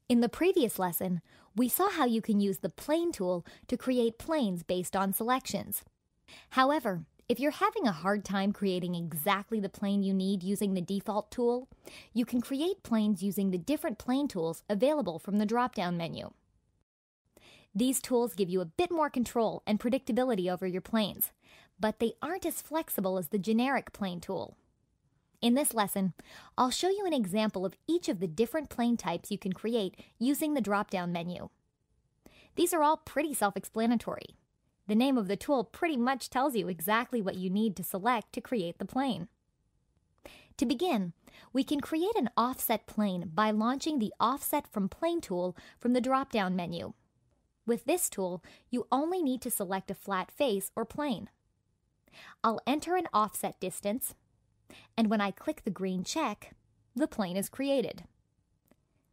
In the previous lesson, we saw how you can use the Plane tool to create planes based on selections. However, if you're having a hard time creating exactly the plane you need using the default tool, you can create planes using the different plane tools available from the drop-down menu. These tools give you a bit more control and predictability over your planes, but they aren't as flexible as the generic plane tool. In this lesson, I'll show you an example of each of the different plane types you can create using the drop-down menu. These are all pretty self-explanatory. The name of the tool pretty much tells you exactly what you need to select to create the plane. To begin, we can create an offset plane by launching the Offset from Plane tool from the drop-down menu. With this tool, you only need to select a flat face or plane. I'll enter an offset distance, and when I click the green check, the plane is created.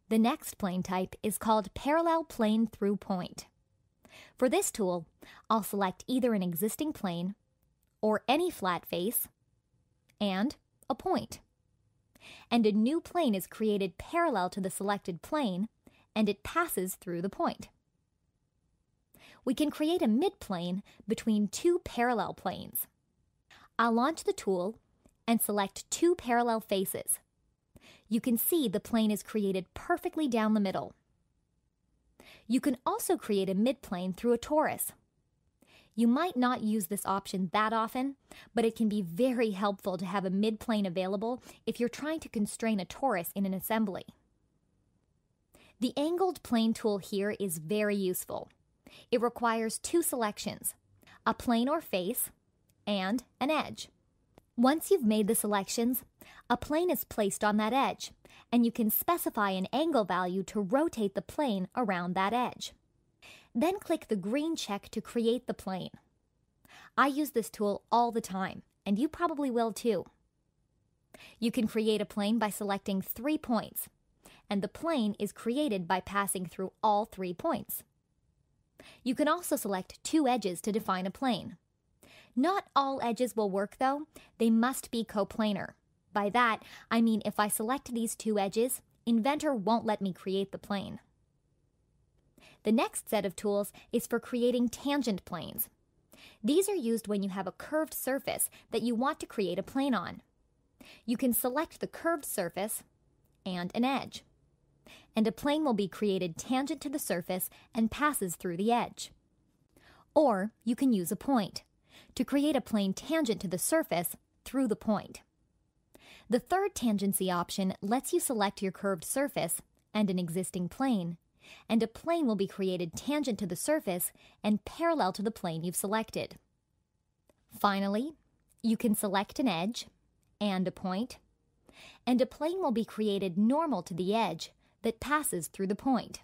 The next plane type is called Parallel Plane Through Point. For this tool, I'll select either an existing plane or any flat face and a point. And a new plane is created parallel to the selected plane, and it passes through the point. We can create a midplane between two parallel planes. I'll launch the tool and select two parallel faces. You can see the plane is created perfectly down the middle. You can also create a midplane through a torus. You might not use this option that often, but it can be very helpful to have a midplane available if you're trying to constrain a torus in an assembly. The angled plane tool here is very useful. It requires two selections, a plane or face, and an edge. Once you've made the selections, a plane is placed on that edge, and you can specify an angle value to rotate the plane around that edge. Then click the green check to create the plane. I use this tool all the time, and you probably will too. You can create a plane by selecting 3 points, and the plane is created by passing through all 3 points. You can also select 2 edges to define a plane. Not all edges will work though, they must be coplanar. By that, I mean if I select these 2 edges, Inventor won't let me create the plane. The next set of tools is for creating tangent planes. These are used when you have a curved surface that you want to create a plane on. You can select the curved surface and an edge, and a plane will be created tangent to the surface and passes through the edge. Or you can use a point to create a plane tangent to the surface through the point. The third tangency option lets you select your curved surface and an existing plane, and a plane will be created tangent to the surface and parallel to the plane you've selected. Finally, you can select an edge and a point, and a plane will be created normal to the edge that passes through the point.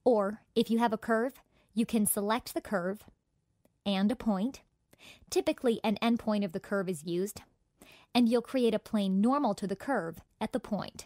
Or, if you have a curve, you can select the curve and a point. Typically, an endpoint of the curve is used, and you'll create a plane normal to the curve at the point.